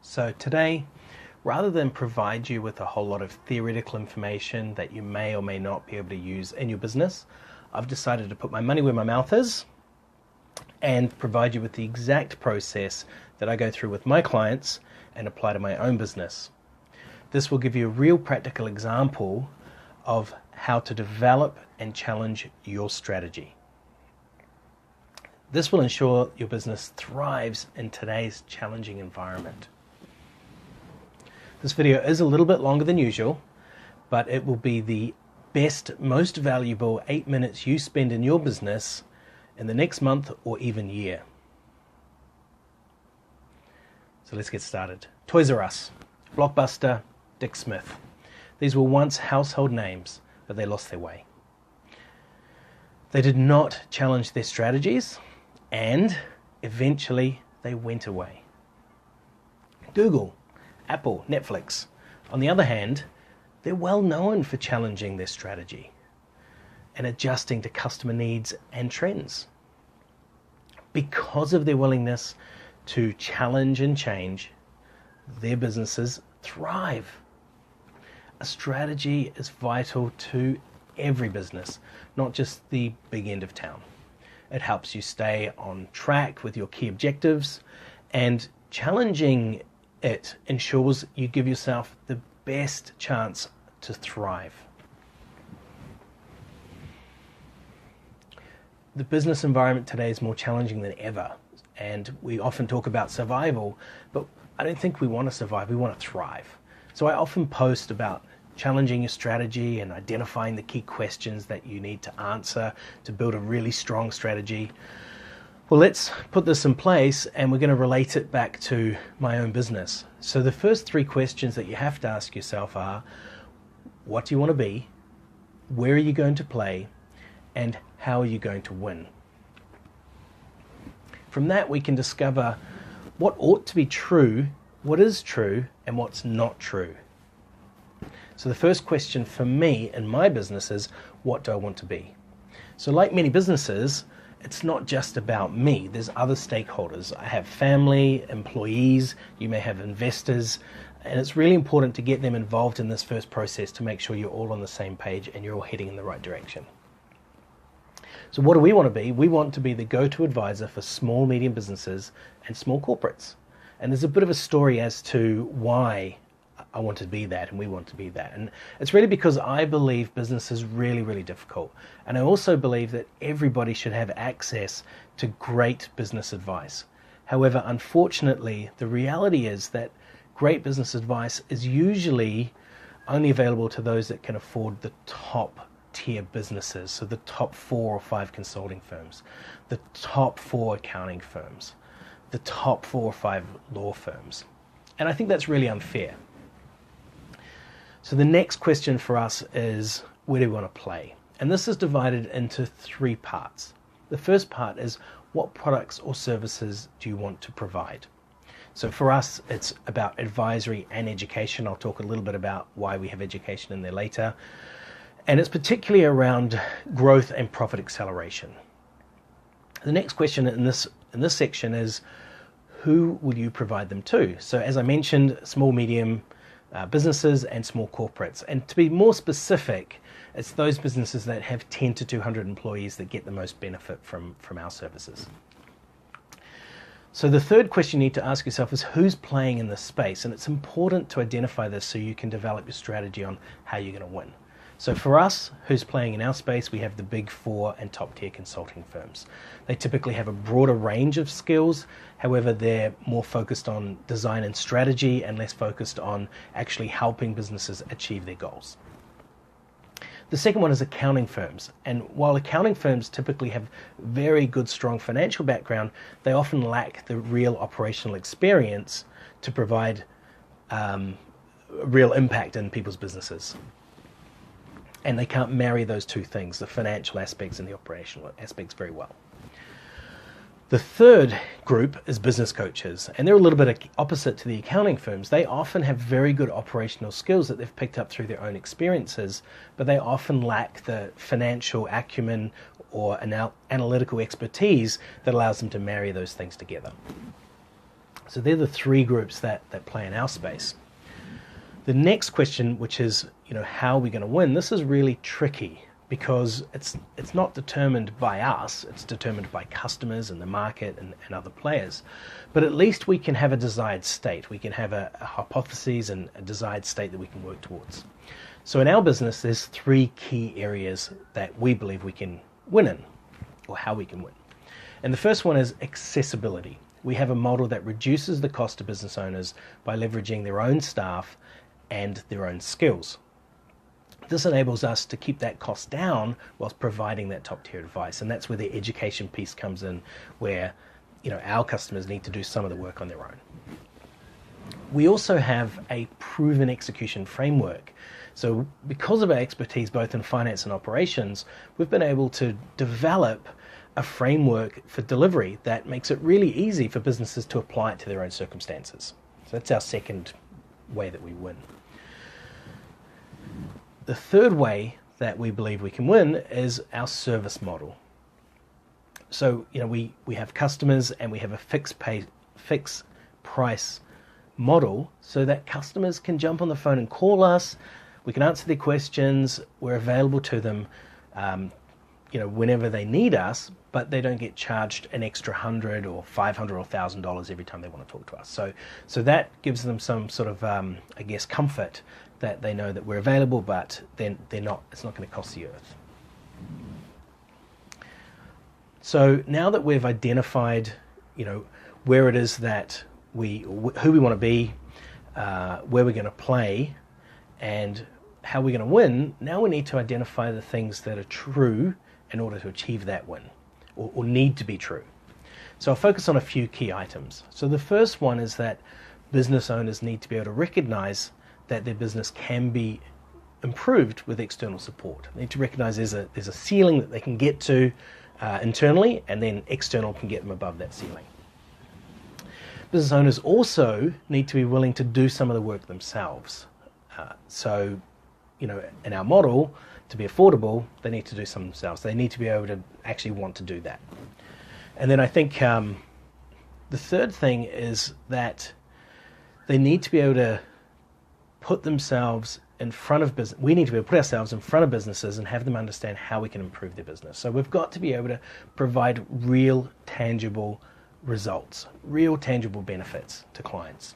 So today, rather than provide you with a whole lot of theoretical information that you may or may not be able to use in your business, I've decided to put my money where my mouth is and provide you with the exact process that I go through with my clients and apply to my own business. This will give you a real practical example of how to develop and challenge your strategy. This will ensure your business thrives in today's challenging environment. This video is a little bit longer than usual, but it will be the best, most valuable 8 minutes you spend in your business in the next month or even year. So let's get started. Toys R Us, Blockbuster, Dick Smith. These were once household names, but they lost their way. They did not challenge their strategies, and eventually they went away. Google, Apple, Netflix, on the other hand, they're well known for challenging their strategy and adjusting to customer needs and trends. Because of their willingness to challenge and change, their businesses thrive. A strategy is vital to every business, not just the big end of town. It helps you stay on track with your key objectives, and challenging it ensures you give yourself the best chance to thrive. The business environment today is more challenging than ever, and we often talk about survival, but I don't think we want to survive, we want to thrive. So I often post about challenging your strategy and identifying the key questions that you need to answer to build a really strong strategy. Well, let's put this in place, and we're going to relate it back to my own business. So the first 3 questions that you have to ask yourself are, what do you want to be? Where are you going to play? And how are you going to win? From that, we can discover what ought to be true, what is true, and what's not true. So the first question for me in my business is, what do I want to be? So like many businesses, it's not just about me. There's other stakeholders. I have family, employees, you may have investors, and it's really important to get them involved in this first process to make sure you're all on the same page and you're all heading in the right direction. So what do we want to be? We want to be the go-to advisor for small, medium businesses and small corporates. And there's a bit of a story as to why I want to be that and we want to be that. And it's really because I believe business is really, really difficult. And I also believe that everybody should have access to great business advice. However, unfortunately, the reality is that great business advice is usually only available to those that can afford the top tier businesses. So the top 4 or 5 consulting firms, the top 4 accounting firms, the top 4 or 5 law firms. And I think that's really unfair. So the next question for us is, where do we want to play? And this is divided into 3 parts. The first part is, what products or services do you want to provide? So for us, it's about advisory and education. I'll talk a little bit about why we have education in there later. And it's particularly around growth and profit acceleration. The next question in this section is, who will you provide them to? So as I mentioned, small, medium businesses and small corporates. And to be more specific, it's those businesses that have 10 to 200 employees that get the most benefit from our services. So the third question you need to ask yourself is, who's playing in this space? And it's important to identify this so you can develop your strategy on how you're going to win. So for us, who's playing in our space, we have the big 4 and top tier consulting firms. They typically have a broader range of skills. However, they're more focused on design and strategy and less focused on actually helping businesses achieve their goals. The second one is accounting firms. And while accounting firms typically have very good, strong financial background, they often lack the real operational experience to provide real impact in people's businesses. And they can't marry those 2 things, the financial aspects and the operational aspects, very well. The third group is business coaches, and they're a little bit opposite to the accounting firms. They often have very good operational skills that they've picked up through their own experiences, but they often lack the financial acumen or analytical expertise that allows them to marry those things together. So they're the three groups that play in our space. The next question, which is, how are we going to win? This is really tricky because it's not determined by us, it's determined by customers and the market and other players. But at least we can have a desired state. We can have a hypothesis and a desired state that we can work towards. So in our business, there's three key areas that we believe we can win in, or how we can win. And the first one is accessibility. We have a model that reduces the cost to business owners by leveraging their own staff and their own skills. This enables us to keep that cost down whilst providing that top tier advice. And that's where the education piece comes in, where our customers need to do some of the work on their own. We also have a proven execution framework. So because of our expertise both in finance and operations, we've been able to develop a framework for delivery that makes it really easy for businesses to apply it to their own circumstances. So that's our second way that we win. The third way that we believe we can win is our service model. So, we have customers and we have a fixed price model so that customers can jump on the phone and call us. We can answer their questions. We're available to them, whenever they need us, but they don't get charged an extra $100 or $500 or $1,000 every time they want to talk to us. So that gives them some sort of, comfort that they know that we're available, but then it's not going to cost the earth. So now that we've identified, where it is that who we want to be, where we're going to play, and how we're going to win, now we need to identify the things that are true in order to achieve that win, or need to be true. So I'll focus on a few key items. So the first one is that business owners need to be able to recognize that their business can be improved with external support. They need to recognize there's a ceiling that they can get to internally, and then external can get them above that ceiling. Business owners also need to be willing to do some of the work themselves. So, in our model, to be affordable, they need to do some themselves. They need to be able to actually want to do that. And then I think the third thing is that they need to be able to put themselves in front of business. We need to be able to put ourselves in front of businesses and have them understand how we can improve their business. So we've got to be able to provide real, tangible results, real, tangible benefits to clients.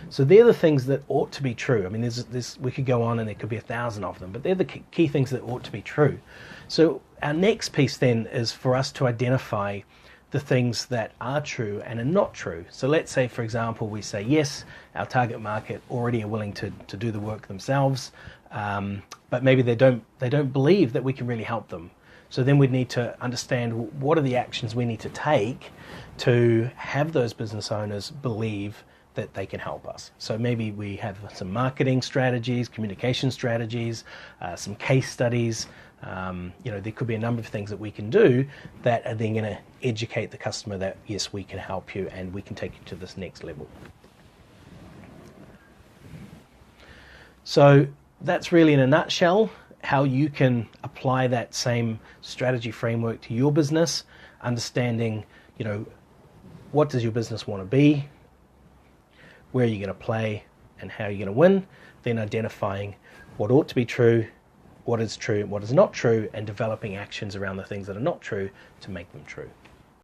So they're the things that ought to be true. I mean, we could go on and there could be 1,000 of them, but they're the key things that ought to be true. So our next piece then is for us to identify the things that are true and are not true. So let's say, for example, we say, yes, our target market already are willing to do the work themselves, but maybe they don't believe that we can really help them. So then we need to understand what are the actions we need to take to have those business owners believe that they can help us. So maybe we have some marketing strategies, communication strategies, some case studies. There could be a number of things that we can do that are then going to educate the customer that, yes, we can help you and we can take you to this next level. So that's really, in a nutshell, how you can apply that same strategy framework to your business, understanding, what does your business want to be, where are you going to play, and how are you going to win, then identifying what ought to be true, what is true, what is not true, and developing actions around the things that are not true to make them true.